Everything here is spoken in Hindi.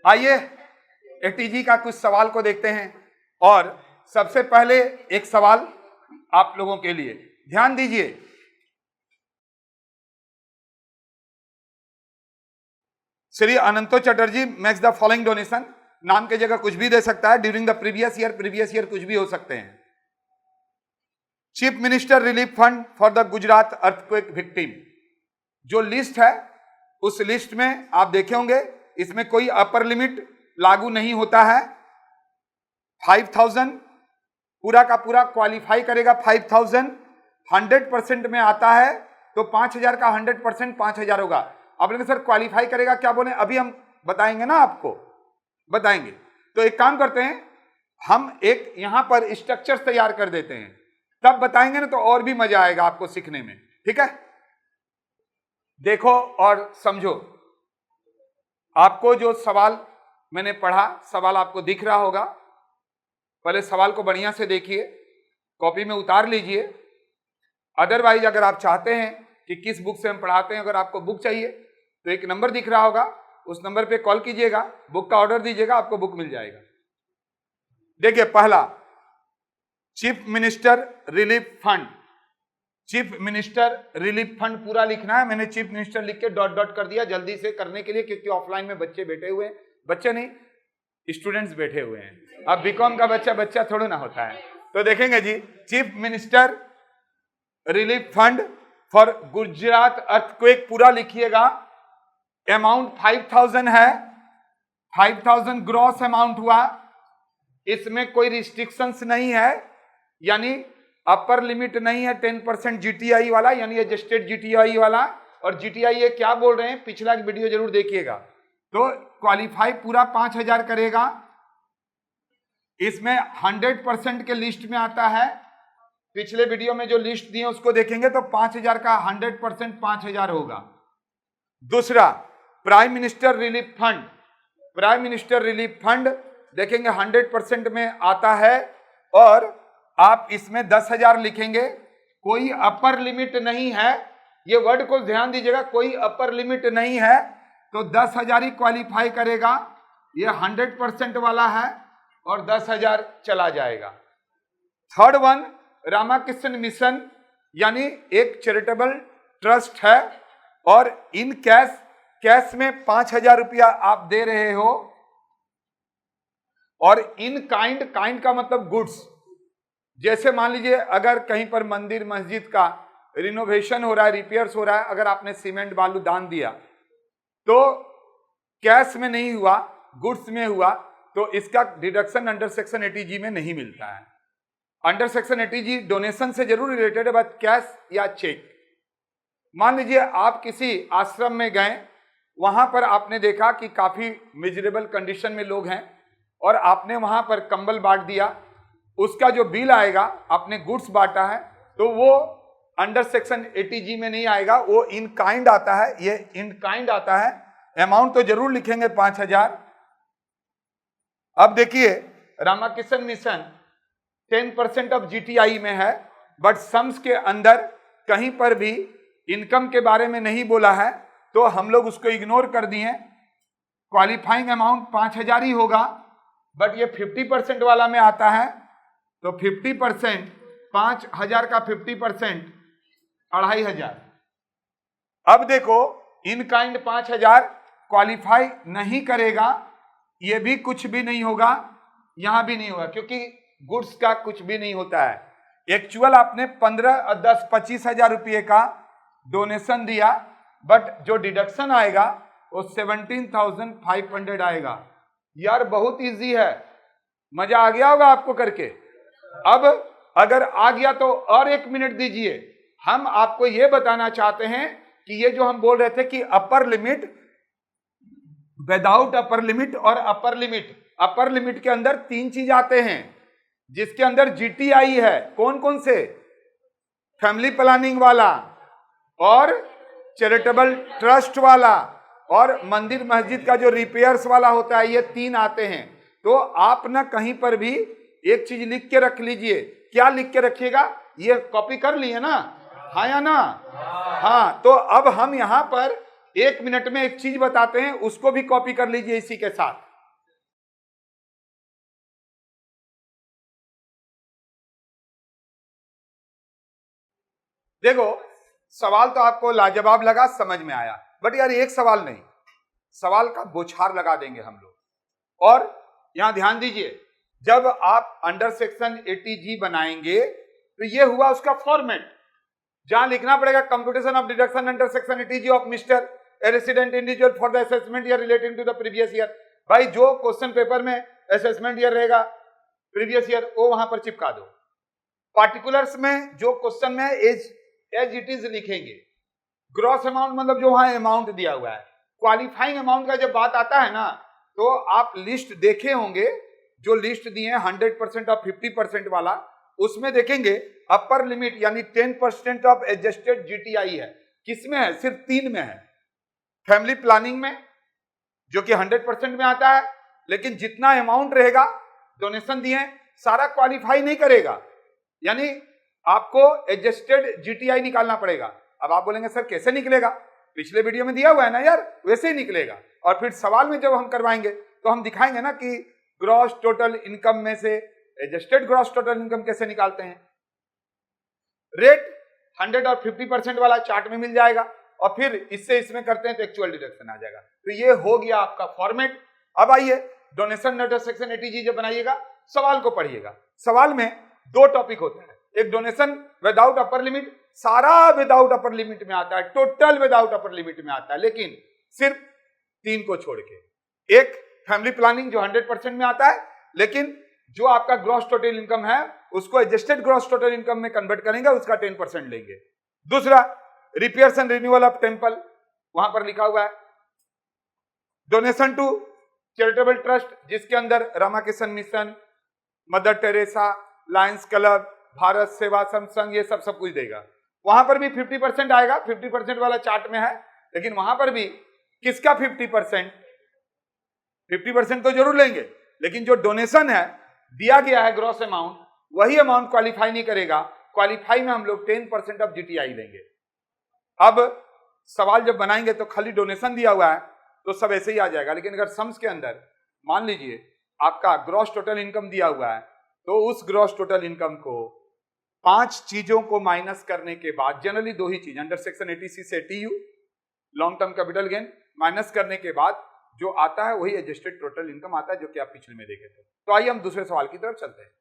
आइए एटीजी का कुछ सवाल को देखते हैं। और सबसे पहले एक सवाल आप लोगों के लिए, ध्यान दीजिए। Shri Ananto Chatterjee makes the following donation, नाम की जगह कुछ भी दे सकता है। ड्यूरिंग द प्रीवियस ईयर कुछ भी हो सकते हैं। Chief minister relief fund for the Gujarat earthquake victim, जो लिस्ट है उस लिस्ट में आप देखे होंगे, इसमें कोई अपर लिमिट लागू नहीं होता है। 5000 पूरा का पूरा क्वालिफाई करेगा। 5000 100% में आता है तो 5000 का 100% 5000 होगा। अब लेकिन सर क्वालिफाई करेगा क्या बोले, अभी हम बताएंगे ना, आपको बताएंगे। तो एक काम करते हैं, हम एक यहां पर स्ट्रक्चर तैयार कर देते हैं, तब बताएंगे ना तो और भी मजा आएगा आपको सीखने में। ठीक है, देखो और समझो। आपको जो सवाल मैंने पढ़ा, सवाल आपको दिख रहा होगा। पहले सवाल को बढ़िया से देखिए, कॉपी में उतार लीजिए। अदरवाइज अगर आप चाहते हैं कि किस बुक से हम पढ़ाते हैं, अगर आपको बुक चाहिए तो एक नंबर दिख रहा होगा, उस नंबर पे कॉल कीजिएगा, बुक का ऑर्डर दीजिएगा, आपको बुक मिल जाएगा। देखिए पहला, chief minister relief fund. Chief minister relief fund पूरा लिखना है। मैंने चीफ मिनिस्टर लिख के डॉट डॉट कर दिया जल्दी से करने के लिए, क्योंकि ऑफलाइन में बच्चे बैठे हुए हैं, बच्चे नहीं स्टूडेंट्स बैठे हुए हैं। अब बीकॉम का बच्चा थोड़ा ना होता है। तो देखेंगे जी, chief minister relief fund for Gujarat earthquake पूरा लिखिएगा। अमाउंट 5000 है, 5000 ग्रॉस अमाउंट हुआ। इसमें कोई रिस्ट्रिक्शंस नहीं है, यानी अपर लिमिट नहीं है 10% जीटीआई वाला, यानी एडजस्टेड जीटीआई वाला। और जीटीआई ये क्या बोल रहे हैं, पिछला वीडियो जरूर देखिएगा। तो क्वालिफाई पूरा 5000 करेगा। इसमें 100% के लिस्ट में आता है। पिछले वीडियो में जो लिस्ट दिए उसको देखेंगे तो 5000 का 100% 5000 होगा। दूसरा, prime minister relief fund. Prime minister relief fund देखेंगे 100% में आता है, और आप इसमें 10,000 लिखेंगे। कोई अपर लिमिट नहीं है, ये वर्ड को ध्यान दीजिएगा, कोई अपर लिमिट नहीं है, तो 10,000 ही क्वालिफाई करेगा। ये 100% वाला है और 10,000 चला जाएगा। थर्ड वन, रामाकृष्ण मिशन, यानी एक चैरिटेबल ट्रस्ट है, और इन कैश में 5,000 रुपया आप दे रहे हो, और इन काइंड का मतलब गुड्स। जैसे मान लीजिए अगर कहीं पर मंदिर मस्जिद का रिनोवेशन हो रहा है, रिपेयर्स हो रहा है, अगर आपने सीमेंट बालू दान दिया तो कैश में नहीं हुआ, गुड्स में हुआ, तो इसका डिडक्शन अंडर सेक्शन 80G में नहीं मिलता है। अंडर सेक्शन 80G डोनेशन से जरूर रिलेटेड है, बट कैश या चेक। मान लीजिए आप किसी आश्रम में गए, वहां पर आपने देखा कि काफी मिजरेबल कंडीशन में लोग हैं, और आपने वहां पर कंबल बांट दिया, उसका जो बिल आएगा, आपने गुड्स बांटा है, तो वो अंडर सेक्शन 80G में नहीं आएगा, वो इन काइंड आता है। ये इन काइंड आता है। अमाउंट तो जरूर लिखेंगे 5000। अब देखिए, रामाकृष्ण मिशन 10% ऑफ जीटीआई में है, बट सम्स के अंदर कहीं पर भी इनकम के बारे में नहीं बोला है, तो हम लोग उसको इग्नोर कर दिए। क्वालिफाइंग अमाउंट 5000 ही होगा, बट ये 50% वाला में आता है, तो 50%, 5000 का 50% 2500। अब देखो, इन काइंड 5000 क्वालिफाई नहीं करेगा, ये भी कुछ भी नहीं होगा, यहां भी नहीं होगा, क्योंकि गुड्स का कुछ भी नहीं होता है। एक्चुअल आपने 15, 10, 25,000 रुपये का डोनेशन दिया, बट जो डिडक्शन आएगा वो 17,500 आएगा। यार बहुत इजी है, मजा आ गया होगा आपको करके। अब अगर आ गया तो और 1 मिनट दीजिए। हम आपको यह बताना चाहते हैं कि ये जो हम बोल रहे थे कि upper limit, without upper limit और अपर लिमिट के अंदर 3 चीज आते हैं, जिसके अंदर जीटीआई है। कौन कौन से? फैमिली प्लानिंग वाला, और चैरिटेबल ट्रस्ट वाला, और मंदिर मस्जिद का जो रिपेयर्स वाला होता है, ये 3 आते हैं। तो आप ना कहीं पर भी एक चीज लिख के रख लीजिए। क्या लिख के रखिएगा? ये कॉपी कर लिए ना, हाँ या ना? हाँ। तो अब हम यहां पर 1 मिनट में एक चीज बताते हैं, उसको भी कॉपी कर लीजिए इसी के साथ। देखो सवाल तो आपको लाजवाब लगा, समझ में आया, बट यार एक सवाल नहीं, सवाल का बौछार लगा देंगे हम लोग। और यहां ध्यान दीजिए, जब आप अंडर सेक्शन 80G बनाएंगे तो ये हुआ उसका फॉर्मेट, जहां लिखना पड़ेगा computation of deduction under section 80G of mister a resident individual for the assessment year relating to the previous year. भाई जो क्वेश्चन पेपर में असेसमेंट ईयर रहेगा, प्रीवियस ईयर, वो वहां पर चिपका दो। पार्टिकुलर्स में जो क्वेश्चन में एज इट इज लिखेंगे। ग्रॉस अमाउंट मतलब जो वहां अमाउंट दिया हुआ है। क्वालिफाइंग अमाउंट का जब बात आता है ना, तो आप लिस्ट देखे होंगे, जो लिस्ट दिए हैं 100% और 50% वाला, उसमें देखेंगे अपर लिमिट यानी 10% ऑफ एडजस्टेड जीटीआई है। किसमें है? सिर्फ 3 में है। फैमिली प्लानिंग में, जो कि 100% में आता है, लेकिन जितना अमाउंट रहेगा डोनेशन दिए सारा क्वालिफाई नहीं करेगा, यानी आपको एडजस्टेड जीटीआई निकालना पड़ेगा। अब आप बोलेंगे सर कैसे निकलेगा, पिछले वीडियो में दिया हुआ है ना यार, वैसे ही निकलेगा। और फिर सवाल में जब हम करवाएंगे तो हम दिखाएंगे ना कि ग्रॉस टोटल इनकम में से एडजस्टेड ग्रॉस टोटल इनकम कैसे निकालते हैं। रेट 100 और 50% वाला चार्ट में मिल जाएगा, और फिर इससे इसमें करते हैं तो एक्चुअल डिडक्शन आ जाएगा। तो ये हो गया आपका फॉर्मेट। अब आइए डोनेशन अंडर सेक्शन 80G जब बनाइएगा, सवाल को पढ़िएगा। सवाल में 2 टॉपिक होते हैं, एक डोनेशन विदाउट अपर लिमिट, सारा विदाउट अपर लिमिट में आता है, टोटल विदाउट अपर लिमिट में आता है, लेकिन सिर्फ 3 को छोड़ के। एक फैमिली प्लानिंग जो 100% में आता है, लेकिन जो आपका ग्रॉस टोटल इनकम है उसको एडजस्टेड ग्रॉस टोटल इनकम में कन्वर्ट करेंगे, उसका 10% लेंगे। दूसरा repairs and renewal of temple, वहां पर लिखा हुआ है डोनेशन टू चैरिटेबल ट्रस्ट, जिसके अंदर Ramakrishna mission, mother Teresa, Lions club, Bharat सेवा संघ, ये सब कुछ देगा। वहां पर भी 50% आएगा, 50% वाला चार्ट में है, लेकिन वहां पर भी किसका 50%? 50% तो जरूर लेंगे, लेकिन जो डोनेशन है दिया गया है ग्रॉस अमाउंट, वही अमाउंट क्वालिफाई नहीं करेगा। क्वालिफाई में हम लोग 10% ऑफ जीटीआई लेंगे। अब सवाल जब बनाएंगे तो खाली डोनेशन दिया हुआ है तो सब ऐसे ही आ जाएगा, लेकिन अगर सम्स के अंदर मान लीजिए आपका ग्रॉस टोटल इनकम दिया हुआ है, तो उस ग्रॉस टोटल इनकम को 5 चीजों को माइनस करने के बाद, जनरली 2 ही चीज, अंडर सेक्शन 80C से TU long term capital gain, minus करने के बाद जो आता है वही एडजस्टेड टोटल इनकम आता है, जो कि आप पिछले में देखे थे। तो आइए हम दूसरे सवाल की तरफ चलते हैं।